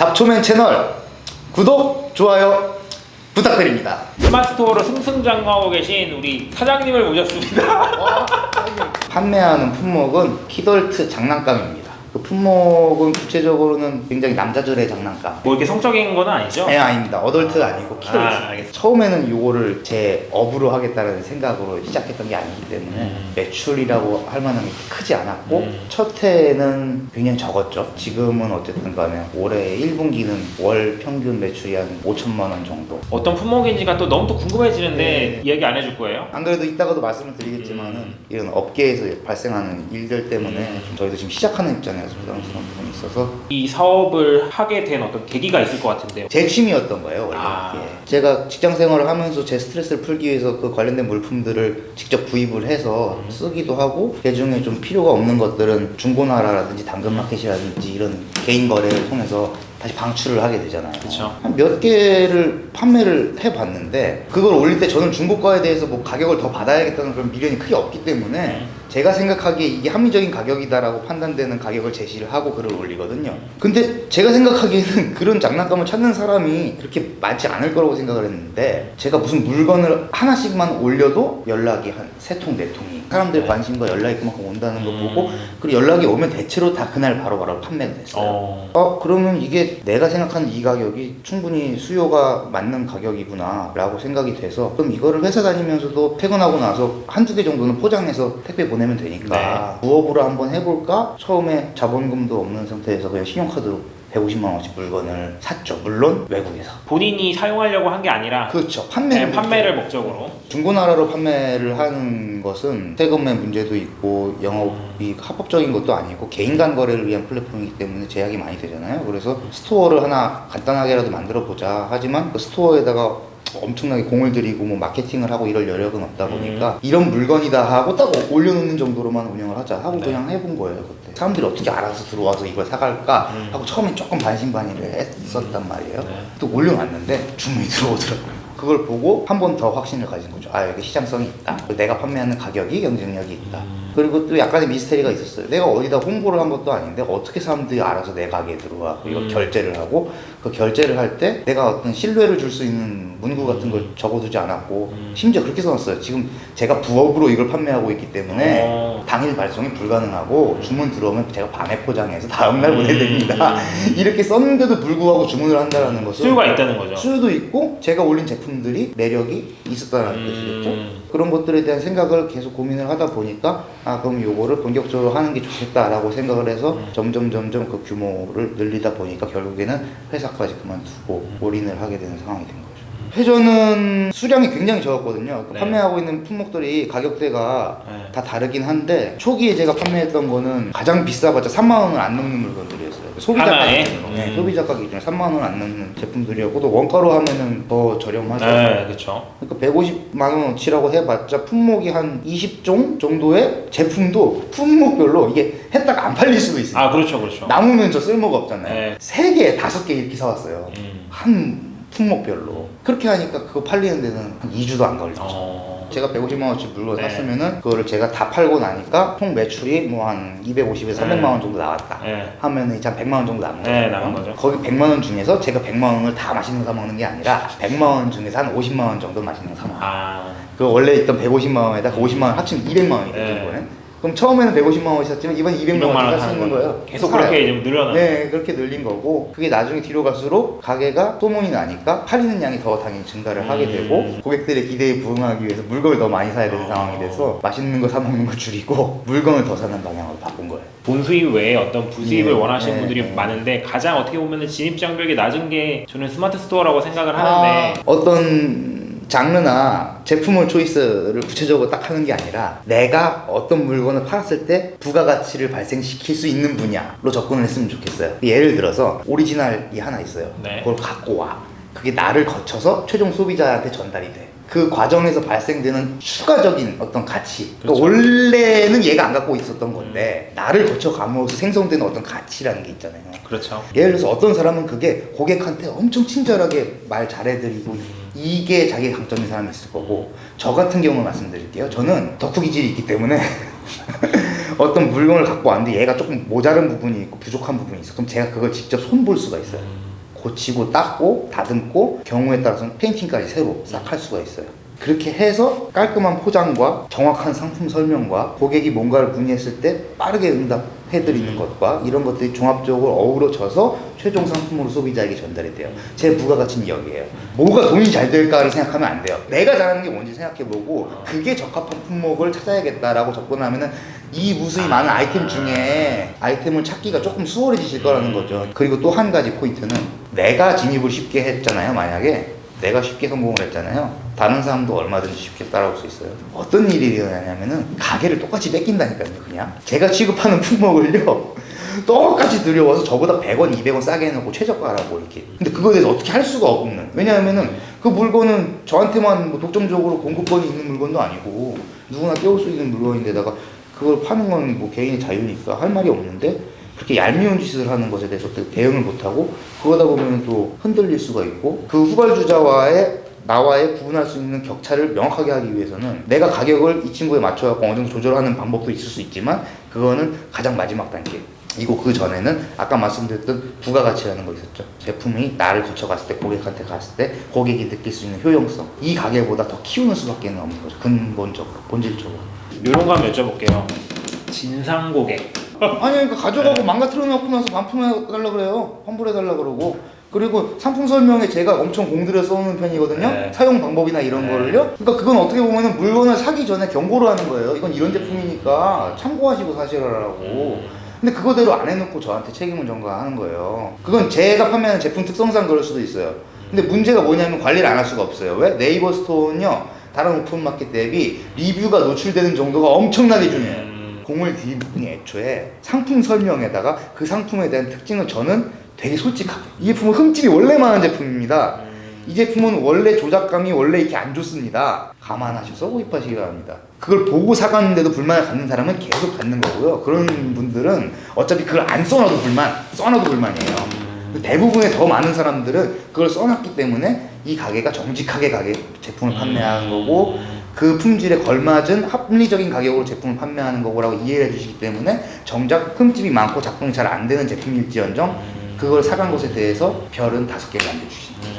잡초맨 채널 구독, 좋아요 부탁드립니다. 스마트스토어로 승승장구하고 계신 우리 사장님을 모셨습니다. 판매하는 품목은 키덜트 장난감입니다. 그 품목은 구체적으로는 굉장히 남자들의 장난감. 뭐 이렇게 성적인 건 아니죠? 네, 아닙니다. 어덜트 아니고 키덜트. 알겠습니다. 처음에는 이거를 제 업으로 하겠다는 생각으로 시작했던 게 아니기 때문에 매출이라고 할 만한 게 크지 않았고 첫 해는 굉장히 적었죠. 지금은 어쨌든 간에 올해 1분기는 월 평균 매출이 한 5천만 원 정도. 어떤 품목인지가 또 너무 또 궁금해지는데 네. 이야기 안 해줄 거예요? 안 그래도 이따가도 말씀을 드리겠지만은 이런 업계에서 발생하는 일들 때문에 좀 저희도 지금 시작하는 입장이라서 부담스러운 부분이 있어서 이 사업을 하게 된 어떤 계기가 있을 것 같은데요. 제 취미였던 거예요 원래. 예. 제가 직장 생활을 하면서 제 스트레스를 풀기 위해서 그 관련된 물품들을 직접 구입을 해서 쓰기도 하고, 그 중에 좀 필요가 없는 것들은 중고나라라든지 당근마켓이라든지 이런 개인 거래를 통해서 다시 방출을 하게 되잖아요. 그쵸. 한 몇 개를 판매를 해봤는데 그걸 올릴 때 저는 중고가에 대해서 뭐 가격을 더 받아야겠다는 그런 미련이 크게 없기 때문에 제가 생각하기에 이게 합리적인 가격이다라고 판단되는 가격을 제시를 하고 글을 올리거든요. 근데 제가 생각하기에는 그런 장난감을 찾는 사람이 그렇게 많지 않을 거라고 생각을 했는데, 제가 무슨 물건을 하나씩만 올려도 연락이 한 3통, 4통이 사람들의 관심과 연락이 그만큼 온다는 거 보고, 그리고 연락이 오면 대체로 다 그날 바로바로 판매가 됐어요. 그러면 이게 내가 생각하는 이 가격이 충분히 수요가 맞는 가격이구나 라고 생각이 돼서, 그럼 이거를 회사 다니면서도 퇴근하고 나서 한두 개 정도는 포장해서 택배 보내면 되니까 부업으로 한번 해볼까? 처음에 자본금도 없는 상태에서 그냥 신용카드로 150만 원씩 물건을 샀죠. 물론 외국에서. 본인이 사용하려고 한 게 아니라 그렇죠. 판매를 목적으로. 중고나라로 판매를 하는 것은 세금의 문제도 있고 영업이 합법적인 것도 아니고 개인 간 거래를 위한 플랫폼이기 때문에 제약이 많이 되잖아요. 그래서 스토어를 하나 간단하게라도 만들어 보자 하지만 그 스토어에다가 엄청나게 공을 들이고 뭐 마케팅을 하고 이럴 여력은 없다 보니까 이런 물건이다 하고 딱 올려놓는 정도로만 운영을 하자 하고 그냥 해본 거예요. 그때 사람들이 어떻게 알아서 들어와서 이걸 사갈까 하고 처음엔 조금 반신반의를 했었단 말이에요. 또 올려놨는데 주문이 들어오더라고요. 그걸 보고 한 번 더 확신을 가진 거죠. 아, 여기 시장성이 있다. 내가 판매하는 가격이 경쟁력이 있다. 그리고 또 약간의 미스테리가 있었어요. 내가 어디다 홍보를 한 것도 아닌데 어떻게 사람들이 알아서 내 가게에 들어와 이걸 결제를 하고, 그 결제를 할 때 내가 어떤 신뢰를 줄 수 있는 문구 같은 걸 적어두지 않았고, 심지어 그렇게 써놨어요. 지금 제가 부업으로 이걸 판매하고 있기 때문에 당일 발송이 불가능하고 주문 들어오면 제가 밤에 포장해서 다음날 보내드립니다. 이렇게 썼는데도 불구하고 주문을 한다는 것은 수요가 있다는 거죠. 수요도 있고 제가 올린 제품들이 매력이 있었다는 뜻이겠죠. 그런 것들에 대한 생각을 계속 고민을 하다 보니까 아, 그럼 요거를 본격적으로 하는 게 좋겠다라고 생각을 해서 점점 그 규모를 늘리다 보니까 결국에는 회사까지 그만두고 올인을 하게 되는 상황이 된 거죠. 회전은 수량이 굉장히 적었거든요. 판매하고 있는 품목들이 가격대가 다 다르긴 한데 초기에 제가 판매했던 거는 가장 비싸봤자 3만 원을 안 넘는 물건들이었어요. 소비자 기준으로. 소비자가 기준으로 3만 원을 안 넘는 제품들이었고, 또 원가로 하면은 더 저렴하죠. 네, 그렇죠. 그러니까 150만 원어치라고 해봤자 품목이 한 20종 정도의 제품도 품목별로 이게 했다가 안 팔릴 수도 있어요. 아, 그렇죠. 남으면 저 쓸모가 없잖아요. 네. 3개, 5개 이렇게 사왔어요. 한 품목별로. 그렇게 하니까 그거 팔리는 데는 한 2주도 안 걸렸죠. 제가 150만 원어치 물건 샀으면은 그거를 제가 다 팔고 나니까 총 매출이 뭐 한 250에서 300만 원 정도 나왔다 하면은 이제 한 100만 원 정도 남은 거죠. 거기 100만 원 중에서 제가 100만 원을 다 맛있는 거 사 먹는 게 아니라 100만 원 중에서 한 50만 원 정도 맛있는 거 사 먹어요. 그 원래 있던 150만 원에다 그 50만 원 합치면 200만 원이 되는 거는. 그럼 처음에는 150만 원이 샀지만 이번 200만 원을 살 수 있는 거예요. 계속 그렇게 좀 늘어나요. 네, 그렇게 늘린 거고, 그게 나중에 뒤로 갈수록 가게가 소문이 나니까 팔리는 양이 더 당연히 증가를 하게 되고, 고객들의 기대에 부응하기 위해서 물건을 더 많이 사야 되는 상황이 돼서 맛있는 거 사 먹는 거 줄이고 물건을 더 사는 방향으로 바꾼 거예요. 본수입 외에 어떤 부수입을 원하시는 분들이 많은데 가장 어떻게 보면 진입장벽이 낮은 게 저는 스마트 스토어라고 생각을 하는데, 어떤 장르나 제품을 초이스를 구체적으로 딱 하는 게 아니라 내가 어떤 물건을 팔았을 때 부가가치를 발생시킬 수 있는 분야로 접근을 했으면 좋겠어요. 예를 들어서 오리지널이 하나 있어요. 그걸 갖고 와. 그게 나를 거쳐서 최종 소비자한테 전달이 돼. 그 과정에서 발생되는 추가적인 어떤 가치. 그러니까 원래는 얘가 안 갖고 있었던 건데 나를 거쳐 감으로써 생성되는 어떤 가치라는 게 있잖아요. 그렇죠. 예를 들어서 어떤 사람은 그게 고객한테 엄청 친절하게 말 잘해드리고 이게 자기 강점인 사람이 있을 거고, 저 같은 경우 말씀드릴게요. 저는 덕후 기질이 있기 때문에 어떤 물건을 갖고 왔는데 얘가 조금 모자른 부분이 있고 부족한 부분이 있어. 그럼 제가 그걸 직접 손볼 수가 있어요. 고치고 닦고 다듬고 경우에 따라서는 페인팅까지 새로 싹 할 수가 있어요. 그렇게 해서 깔끔한 포장과 정확한 상품 설명과 고객이 뭔가를 문의했을 때 빠르게 응답해드리는 것과 이런 것들이 종합적으로 어우러져서 최종 상품으로 소비자에게 전달이 돼요. 제 부가가치는 여기에요. 뭐가 돈이 잘 될까를 생각하면 안 돼요. 내가 잘하는 게 뭔지 생각해보고 그게 적합한 품목을 찾아야겠다라고 접근하면은 이 무수히 많은 아이템 중에 아이템을 찾기가 조금 수월해지실 거라는 거죠. 그리고 또 한 가지 포인트는 내가 진입을 쉽게 했잖아요. 만약에 내가 쉽게 성공을 했잖아요. 다른 사람도 얼마든지 쉽게 따라올 수 있어요. 어떤 일이 일어나냐면은 가게를 똑같이 뺏긴다니까요. 그냥 제가 취급하는 품목을요 똑같이 들여와서 저보다 100원, 200원 싸게 해놓고 최저가라고 이렇게. 근데 그거에 대해서 어떻게 할 수가 없는. 왜냐하면은 그 물건은 저한테만 뭐 독점적으로 공급권이 있는 물건도 아니고 누구나 떼올 수 있는 물건인데다가 그걸 파는 건 뭐 개인의 자유니까 할 말이 없는데 그렇게 얄미운 짓을 하는 것에 대해서 대응을 못하고 그러다 보면 또 흔들릴 수가 있고 그 후발주자와의 나와의 구분할 수 있는 격차를 명확하게 하기 위해서는 내가 가격을 이 친구에 맞춰갖고 어느 정도 조절하는 방법도 있을 수 있지만 그거는 가장 마지막 단계. 이거 그 전에는 아까 말씀드렸던 부가가치라는 거 있었죠. 제품이 나를 거쳐갔을 때 고객한테 갔을 때 고객이 느낄 수 있는 효용성 이 가게보다 더 키우는 수밖에 없는 거죠. 근본적으로 본질적으로. 이런 거 한번 여쭤볼게요. 진상 고객. 아니 그러니까 가져가고 망가뜨려 놓고 나서 반품해달라 그래요. 환불해달라 그러고 그리고 상품 설명에 제가 엄청 공들여 써놓는 편이거든요. 네. 사용 방법이나 이런 거를요. 그러니까 그건 어떻게 보면은 물건을 사기 전에 경고를 하는 거예요. 이건 이런 제품이니까 참고하시고 사시라고. 근데 그거대로 안 해놓고 저한테 책임을 전가하는 거예요. 그건 제가 판매하는 제품 특성상 그럴 수도 있어요. 근데 문제가 뭐냐면 관리를 안 할 수가 없어요. 왜? 네이버 스토어는요 다른 오픈마켓 대비 리뷰가 노출되는 정도가 엄청나게 중요해요. 공을 들인 분이 애초에 상품 설명에다가 그 상품에 대한 특징을 저는 되게 솔직하게 이 제품은 흠집이 원래 많은 제품입니다. 이 제품은 원래 조작감이 원래 이렇게 안 좋습니다. 감안하셔서 구입하시기 바랍니다. 그걸 보고 사갔는데도 불만을 갖는 사람은 계속 갖는 거고요. 그런 분들은 어차피 그걸 안 써놔도 써놔도 불만이에요. 대부분의 더 많은 사람들은 그걸 써놨기 때문에 이 가게가 정직하게 제품을 판매하는 거고 그 품질에 걸맞은 합리적인 가격으로 제품을 판매하는 거라고 이해를 해주시기 때문에 정작 흠집이 많고 작동이 잘 안 되는 제품일지언정 그걸 사간 것에 대해서 별은 5개를 남겨주십니다.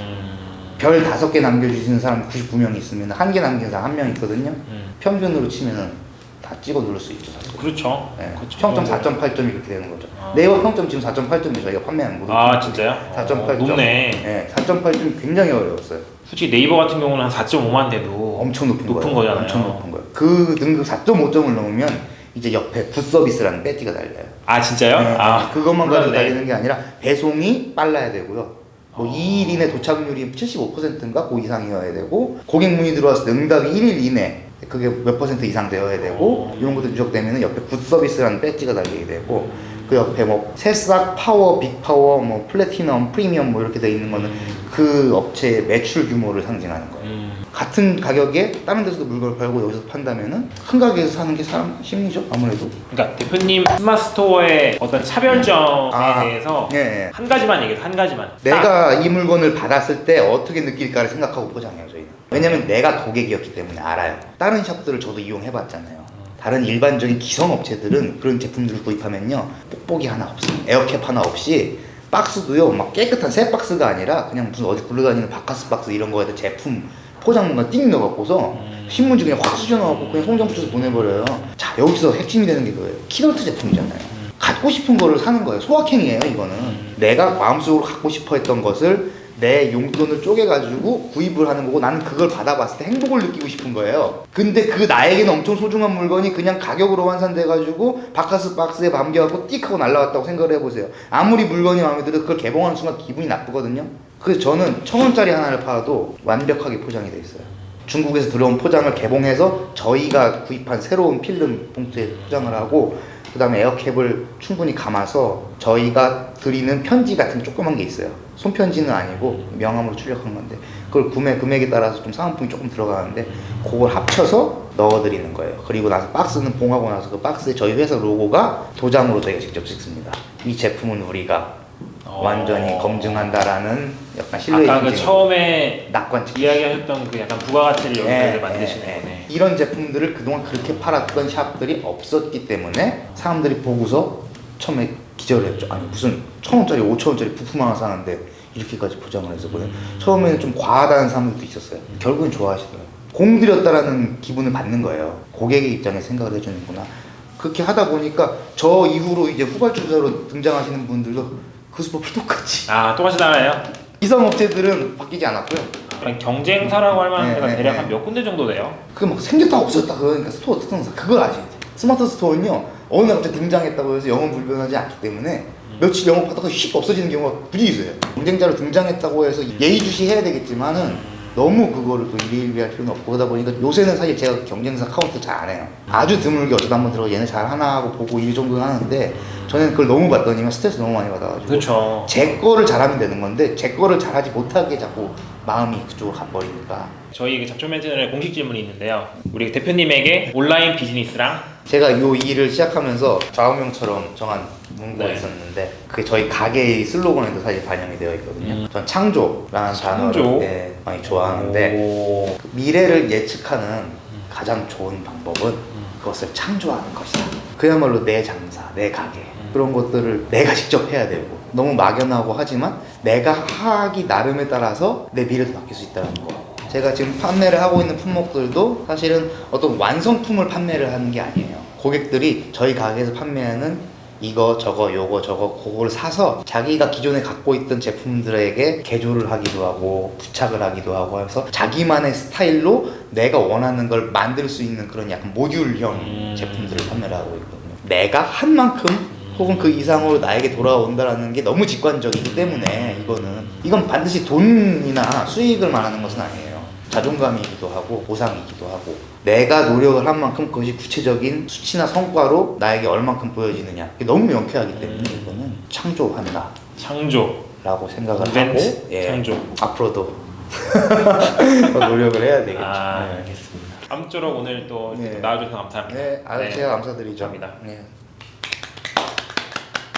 별 5개 남겨주시는 사람 99명이 있으면 1개 남긴 사람 1명 있거든요. 평균으로 치면은 다 찍어 누를 수 있죠. 사실. 그렇죠. 네. 그렇죠. 평점 4.8점이 그렇게 되는 거죠. 네이버 평점 지금 4.8점이 저희가 판매하는 거죠. 아 진짜요? 4.8점. 높네. 네, 4.8점이 굉장히 어려웠어요. 솔직히 네이버 같은 경우는 한 4.5만 돼도 엄청 높은 거예요. 거잖아요. 엄청 높은 거예요. 그 등급 4.5점을 넘으면 이제 옆에 굿서비스라는 배지가 달려요. 아 진짜요? 네, 아 그것만 가지고 몰랐네. 달리는 게 아니라 배송이 빨라야 되고요. 뭐 2일 이내 도착률이 75%인가 그 이상이어야 되고 고객 문의 들어왔을 때 응답이 1일 이내 그게 몇 % 이상 되어야 되고 이런 것도 누적되면 옆에 굿서비스라는 배지가 달리게 되고 그 옆에 뭐 새싹, 파워, 빅파워, 뭐 플래티넘, 프리미엄 뭐 이렇게 돼 있는 거는 그 업체의 매출 규모를 상징하는 거예요. 같은 가격에 다른 데서도 물건을 팔고 여기서 판다면은 큰 가게에서 사는 게 사람 심리죠 아무래도. 그러니까 대표님 스마트스토어의 어떤 차별점에 대해서 예. 한 가지만 얘기해서 한 가지만. 내가 이 물건을 받았을 때 어떻게 느낄까를 생각하고 포장해요 저희는. 왜냐면 내가 고객이었기 때문에 알아요. 다른 샵들을 저도 이용해봤잖아요. 다른 일반적인 기성업체들은 그런 제품들을 구입하면요 뽁뽁이 하나 없어요. 에어캡 하나 없이 박스도요 막 깨끗한 새 박스가 아니라 그냥 무슨 어디 굴러다니는 바카스 박스 이런 거에다 제품 포장문가 띵 넣어갖고서 신문지 그냥 확 쑤셔넣고 그냥 송장 붙여서 보내버려요. 자 여기서 핵심이 되는 게 그거예요. 키덜트 제품이잖아요. 갖고 싶은 거를 사는 거예요. 소확행이에요 이거는. 내가 마음속으로 갖고 싶어 했던 것을 내 용돈을 쪼개가지고 구입을 하는 거고 나는 그걸 받아봤을 때 행복을 느끼고 싶은 거예요. 근데 그 나에게는 엄청 소중한 물건이 그냥 가격으로 환산돼가지고 바카스 박스에 담겨갖고 띡 하고 날라갔다고 생각을 해보세요. 아무리 물건이 마음에 들어도 그걸 개봉하는 순간 기분이 나쁘거든요. 그래서 저는 1,000원짜리 하나를 팔아도 완벽하게 포장이 돼 있어요. 중국에서 들어온 포장을 개봉해서 저희가 구입한 새로운 필름 봉투에 포장을 하고 그 다음에 에어캡을 충분히 감아서 저희가 드리는 편지 같은 조그만 게 있어요. 손편지는 아니고 명함으로 출력한 건데 그걸 구매 금액에 따라서 좀 사은품이 조금 들어가는데 그걸 합쳐서 넣어드리는 거예요. 그리고 나서 박스는 봉하고 나서 그 박스에 저희 회사 로고가 도장으로 저희가 직접 찍습니다. 이 제품은 우리가 완전히 검증한다라는 약간 신뢰 아까 그 처음에 낙관책 이야기하셨던 그 약간 부가가치를 여기서 만드시는 거네. 이런 제품들을 그동안 그렇게 팔았던 샵들이 없었기 때문에 사람들이 보고서 처음에 기절을 했죠. 아니 무슨 1,000원짜리 5,000원짜리 부품 하나 사는데 이렇게까지 포장을 해서 보내. 처음에는 좀 과하다는 사람들도 있었어요. 결국은 좋아하시더라고요. 공들였다라는 기분을 받는 거예요. 고객의 입장에서 생각을 해주는구나. 그렇게 하다 보니까 저 이후로 이제 후발주자로 등장하시는 분들도 그 수법을 똑같이. 아, 똑같이 따라해요? 이성 업체들은 바뀌지 않았고요. 그럼 경쟁사라고 할 만한 데가 네, 대략 네. 한 몇 군데 정도 돼요? 그게 막 생겼다 없어졌다 그러니까 스토어 특성상 그걸 아셔야 돼요. 스마트 스토어는요 어느 날 갑자기 등장했다고 해서 영업 불변하지 않기 때문에 며칠 영업하다가 휙 없어지는 경우가 부지 있어요. 경쟁자로 등장했다고 해서 예의주시해야 되겠지만은 너무 그거를 또 일희일비할 필요는 없고 그러다 보니까 요새는 사실 제가 경쟁사 카운트 잘 안 해요. 아주 드물게 어쩌다 한번 들어가 얘네 잘 하나 하고 보고 일 정도는 하는데 저는 그걸 너무 봤더니 스트레스 너무 많이 받아가지고 그렇죠. 제 거를 잘하면 되는 건데 제 거를 잘하지 못하게 자꾸 마음이 그쪽으로 가버리니까. 저희 잡초 멘트널의 공식 질문이 있는데요. 우리 대표님에게 온라인 비즈니스랑 제가 요 일을 시작하면서 좌우명처럼 정한 문구가 네. 있었는데 그게 저희 가게의 슬로건에도 사실 반영이 되어 있거든요. 전 창조라는 창조? 단어를 많이 좋아하는데 오. 그 미래를 예측하는 가장 좋은 방법은 그것을 창조하는 것이다. 그야말로 내 장사, 내 가게 그런 것들을 내가 직접 해야 되고 너무 막연하고 하지만 내가 하기 나름에 따라서 내 미래도 바뀔 수 있다는 거. 제가 지금 판매를 하고 있는 품목들도 사실은 어떤 완성품을 판매를 하는 게 아니에요. 고객들이 저희 가게에서 판매하는 이거 저거 요거 저거 그거를 사서 자기가 기존에 갖고 있던 제품들에게 개조를 하기도 하고 부착을 하기도 하고 해서 자기만의 스타일로 내가 원하는 걸 만들 수 있는 그런 약간 모듈형 제품들을 판매를 하고 있거든요. 내가 한 만큼 혹은 그 이상으로 나에게 돌아온다라는 게 너무 직관적이기 때문에 이건 반드시 돈이나 수익을 말하는 것은 아니에요. 자존감이기도 하고 보상이기도 하고 내가 노력을 한 만큼 그것이 구체적인 수치나 성과로 나에게 얼만큼 보여지느냐 이게 너무 명쾌하기 때문에 이거는 창조한다 창조 라고 생각을 이벤트 하고 창조 앞으로도 더 노력을 해야 되겠죠. 아, 네. 알겠습니다. 아무쪼록 오늘 또 네. 나와주셔서 감사합니다. 네, 제가 감사드리죠. 감사합니다. 네.